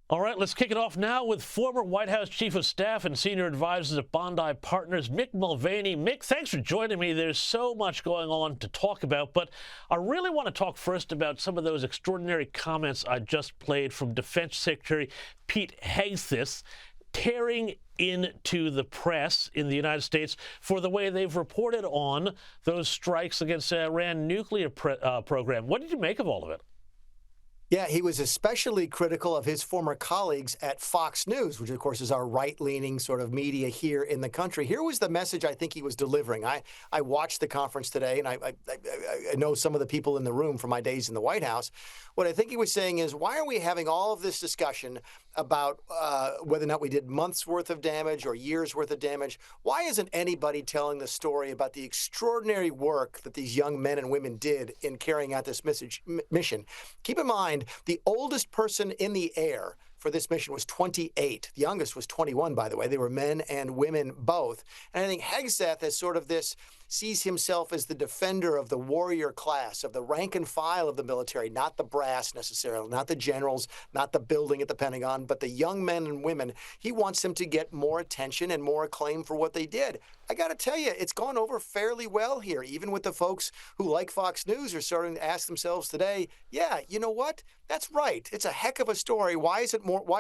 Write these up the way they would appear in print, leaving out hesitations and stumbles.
All right, let's kick it off now with former White House Chief of Staff and Senior Advisors at Bondi Partners, Mick Mulvaney. Mick, thanks for joining me. There's so much going on to talk about, but I really want to talk first about some of those extraordinary comments I just played from Defense Secretary Pete Hegseth, tearing into the press in the United States for the way they've reported on those strikes against the Iran nuclear program. What did you make of all of it? Yeah, he was especially critical of his former colleagues at Fox News, which, of course, is our right-leaning sort of media here in the country. Here was the message I think he was delivering. I watched the conference today, and I know some of the people in the room from my days in the White House. What I think he was saying is, why are we having all of this discussion about whether or not we did months' worth of damage or years' worth of damage? Why isn't anybody telling the story about the extraordinary work that these young men and women did in carrying out this mission? Keep in mind, the oldest person in the air for this mission was 28. The youngest was 21, by the way. They were men and women both. And I think Hegseth is sort of sees himself as the defender of the warrior class, of the rank and file of the military, not the brass necessarily, not the generals, not the building at the Pentagon, but the young men and women. He wants them to get more attention and more acclaim for what they did. I got to tell you, it's gone over fairly well here, even with the folks who, like Fox News, are starting to ask themselves today, yeah, you know what? That's right. It's a heck of a story. Why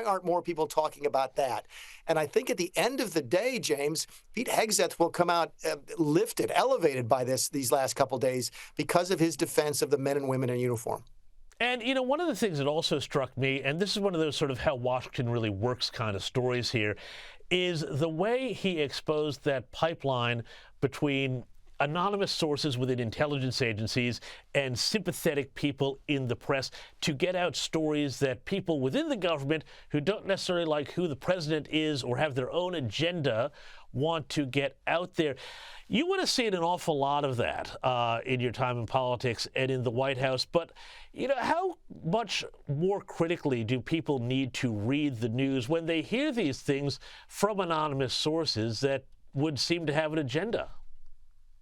aren't more people talking about that? And I think at the end of the day, James, Pete Hegseth will come out lifted, elevated by these last couple days because of his defense of the men and women in uniform. And, you know, one of the things that also struck me, and this is one of those sort of how Washington really works kind of stories here, is the way he exposed that pipeline between anonymous sources within intelligence agencies and sympathetic people in the press to get out stories that people within the government who don't necessarily like who the president is or have their own agenda want to get out there. You would have seen an awful lot of that in your time in politics and in the White House. But, you know, how much more critically do people need to read the news when they hear these things from anonymous sources that would seem to have an agenda?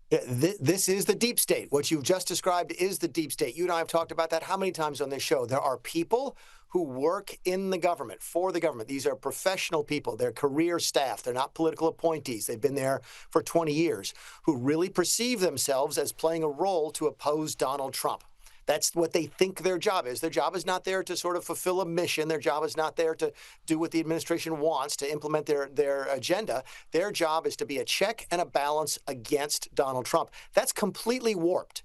This is the deep state. What you've just described is the deep state. You and I have talked about that how many times on this show? There are people who work in the government, for the government. These are professional people. They're career staff. They're not political appointees. They've been there for 20 years, who really perceive themselves as playing a role to oppose Donald Trump. That's what they think their job is. Their job is not there to sort of fulfill a mission. Their job is not there to do what the administration wants, to implement their agenda. Their job is to be a check and a balance against Donald Trump. That's completely warped.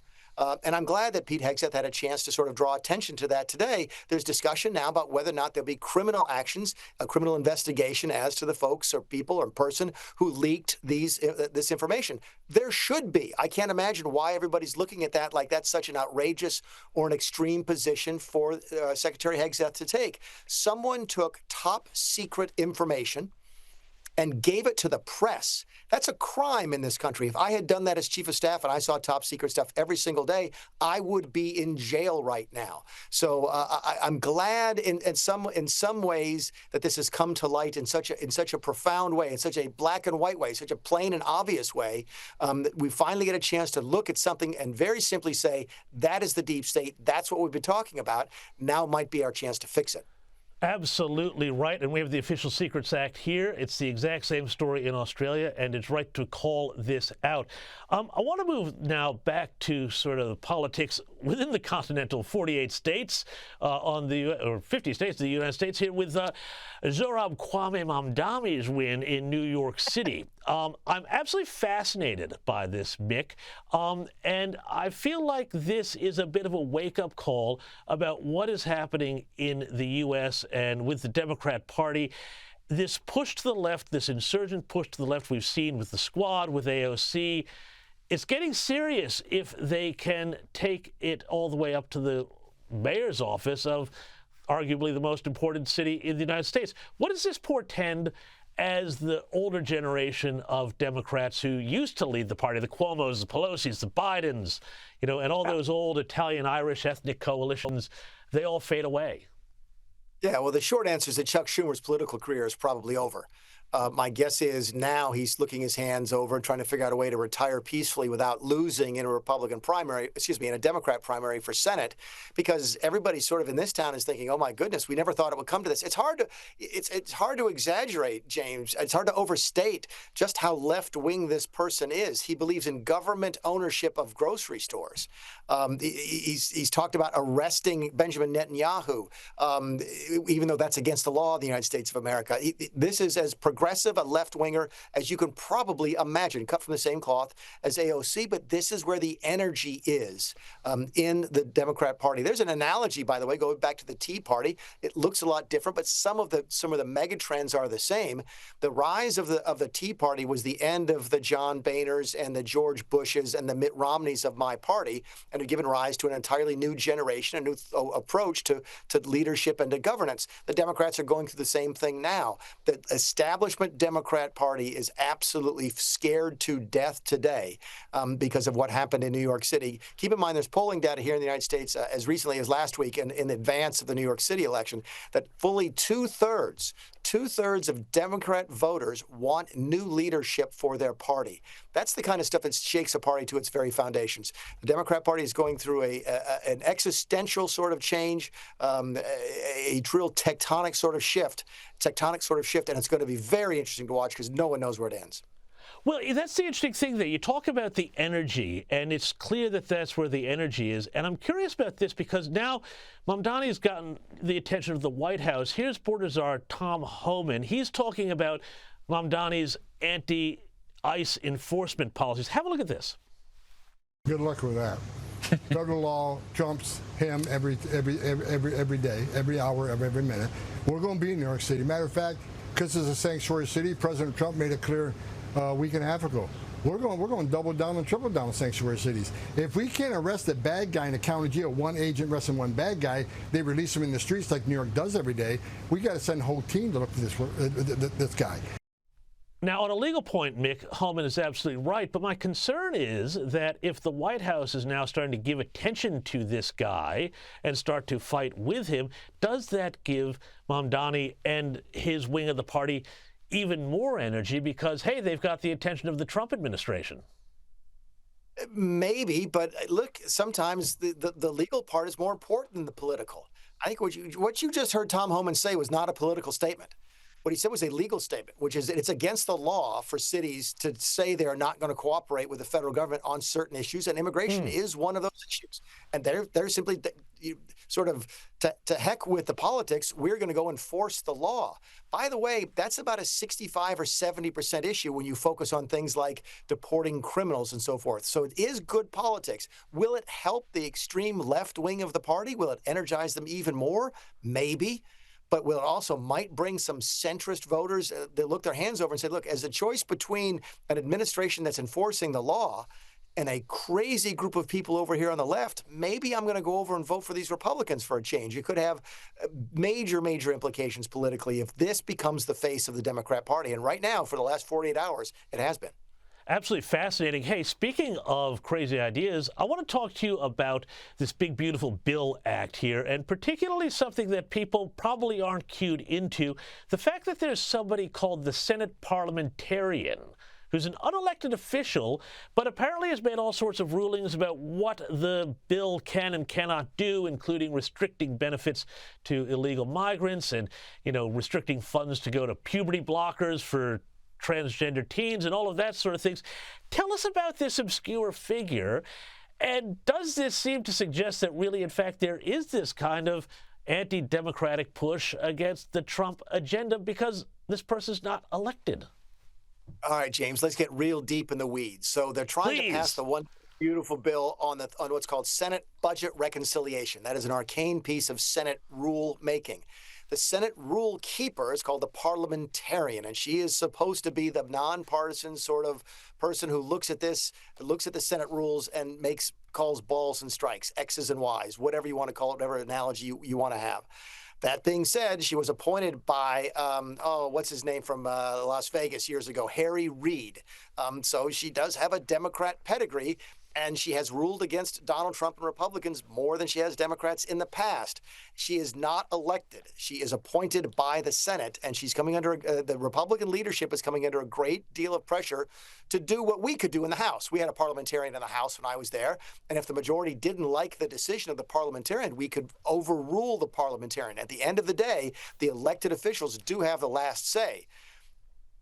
And I'm glad that Pete Hegseth had a chance to sort of draw attention to that today. There's discussion now about whether or not there'll be criminal actions, a criminal investigation as to the folks or people or person who leaked this information. There should be. I can't imagine why everybody's looking at that like that's such an outrageous or an extreme position for Secretary Hegseth to take. Someone took top secret information and gave it to the press. That's a crime in this country. If I had done that as chief of staff and I saw top secret stuff every single day, I would be in jail right now. So I'm glad in some ways that this has come to light in such a profound way, in such a black and white way, such a plain and obvious way. That we finally get a chance to look at something and very simply say, that is the deep state. That's what we've been talking about. Now might be our chance to fix it. Absolutely right. And we have the Official Secrets Act here. It's the exact same story in Australia, and it's right to call this out. I want to move now back to sort of the politics within the continental 48 states, or 50 states of the United States here with Zohrab Kwame Mamdani's win in New York City. I'm absolutely fascinated by this, Mick, and I feel like this is a bit of a wake-up call about what is happening in the U.S. and with the Democrat Party. This push to the left, this insurgent push to the left we've seen with the Squad, with AOC, it's getting serious if they can take it all the way up to the mayor's office of arguably the most important city in the United States. What does this portend as the older generation of Democrats who used to lead the party, the Cuomos, the Pelosi's, the Bidens, you know, and all those old Italian-Irish ethnic coalitions, they all fade away? Yeah, well, the short answer is that Chuck Schumer's political career is probably over. My guess is now he's looking his hands over and trying to figure out a way to retire peacefully without losing in a Republican primary, in a Democrat primary for Senate, because everybody sort of in this town is thinking, oh my goodness, we never thought it would come to this. It's hard to exaggerate, James. It's hard to overstate just how left-wing this person is. He believes in government ownership of grocery stores. He's talked about arresting Benjamin Netanyahu, even though that's against the law of the United States of America. This is as progressive a left-winger as you can probably imagine, cut from the same cloth as AOC, but this is where the energy is in the Democrat Party. There's an analogy, by the way, going back to the Tea Party. It looks a lot different, but some of the mega trends are the same. The rise of the Tea Party was the end of the John Boehners and the George Bushes and the Mitt Romneys of my party, and had given rise to an entirely new generation, a new approach to leadership and to governance. The Democrats are going through the same thing now. The establishment Democrat Party is absolutely scared to death today because of what happened in New York City. Keep in mind, there's polling data here in the United States as recently as last week in advance of the New York City election that fully two-thirds of Democrat voters want new leadership for their party. That's the kind of stuff that shakes a party to its very foundations. The Democrat Party is going through an existential sort of change, a real tectonic sort of shift, and it's going to be very interesting to watch because no one knows where it ends. Well, that's the interesting thing there. You talk about the energy, and it's clear that that's where the energy is. And I'm curious about this because now Mamdani's gotten the attention of the White House. Here's Border Czar Tom Homan. He's talking about Mamdani's anti-ICE enforcement policies. Have a look at this. Good luck with that. Federal law trumps him every day, every hour, every minute. We're going to be in New York City. Matter of fact, because it's a sanctuary city, President Trump made it clear a week and a half ago. We're going to double down and triple down on sanctuary cities. If we can't arrest a bad guy in a county jail, one agent arresting one bad guy, they release him in the streets like New York does every day. We got to send a whole team to look for this guy. Now, on a legal point, Mick, Holman is absolutely right, but my concern is that if the White House is now starting to give attention to this guy and start to fight with him, does that give Mamdani and his wing of the party even more energy because, hey, they've got the attention of the Trump administration? Maybe, but look, sometimes the legal part is more important than the political. I think what you just heard Tom Homan say was not a political statement. What he said was a legal statement, which is it's against the law for cities to say they're not going to cooperate with the federal government on certain issues, and immigration is one of those issues. And they're simply sort of to heck with the politics. We're going to go enforce the law. By the way, that's about a 65 or 70% issue when you focus on things like deporting criminals and so forth. So it is good politics. Will it help the extreme left wing of the party? Will it energize them even more? Maybe. But will it also might bring some centrist voters that look their hands over and say, look, as a choice between an administration that's enforcing the law and a crazy group of people over here on the left, maybe I'm going to go over and vote for these Republicans for a change. It could have major, major implications politically if this becomes the face of the Democrat Party. And right now, for the last 48 hours, it has been. Absolutely fascinating. Hey, speaking of crazy ideas, I want to talk to you about this big, beautiful bill act here, and particularly something that people probably aren't cued into, the fact that there's somebody called the Senate parliamentarian who's an unelected official, but apparently has made all sorts of rulings about what the bill can and cannot do, including restricting benefits to illegal migrants and, restricting funds to go to puberty blockers for transgender teens and all of that sort of things. Tell us about this obscure figure, and does this seem to suggest that really, in fact, there is this kind of anti-democratic push against the Trump agenda because this person's not elected? All right, James, let's get real deep in the weeds. So they're trying to pass the one beautiful bill on what's called Senate budget reconciliation. That is an arcane piece of Senate rule making. The Senate rule keeper is called the parliamentarian, and she is supposed to be the nonpartisan sort of person who looks at the Senate rules and calls balls and strikes, X's and Y's, whatever you want to call it, whatever analogy you want to have. That being said, she was appointed by, what's his name from Las Vegas years ago, Harry Reid. So she does have a Democrat pedigree. And she has ruled against Donald Trump and Republicans more than she has Democrats in the past. She is not elected. She is appointed by the Senate, and she's coming under the Republican leadership is coming under a great deal of pressure to do what we could do in the House. We had a parliamentarian in the House when I was there, and if the majority didn't like the decision of the parliamentarian, we could overrule the parliamentarian. At the end of the day, the elected officials do have the last say.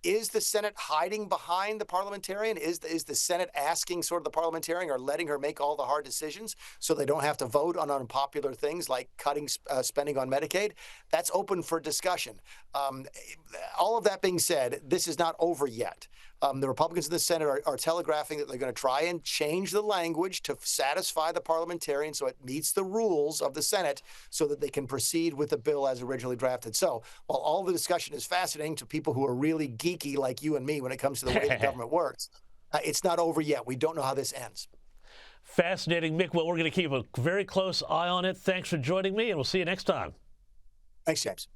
Is the Senate hiding behind the parliamentarian? Is the Senate asking sort of the parliamentarian or letting her make all the hard decisions so they don't have to vote on unpopular things like cutting spending on Medicaid? That's open for discussion. All of that being said, this is not over yet. The Republicans in the Senate are telegraphing that they're going to try and change the language to satisfy the parliamentarian so it meets the rules of the Senate so that they can proceed with the bill as originally drafted. So while all the discussion is fascinating to people who are really geeky like you and me when it comes to the way the government works, it's not over yet. We don't know how this ends. Fascinating, Mick. Well, we're going to keep a very close eye on it. Thanks for joining me, and we'll see you next time. Thanks, James.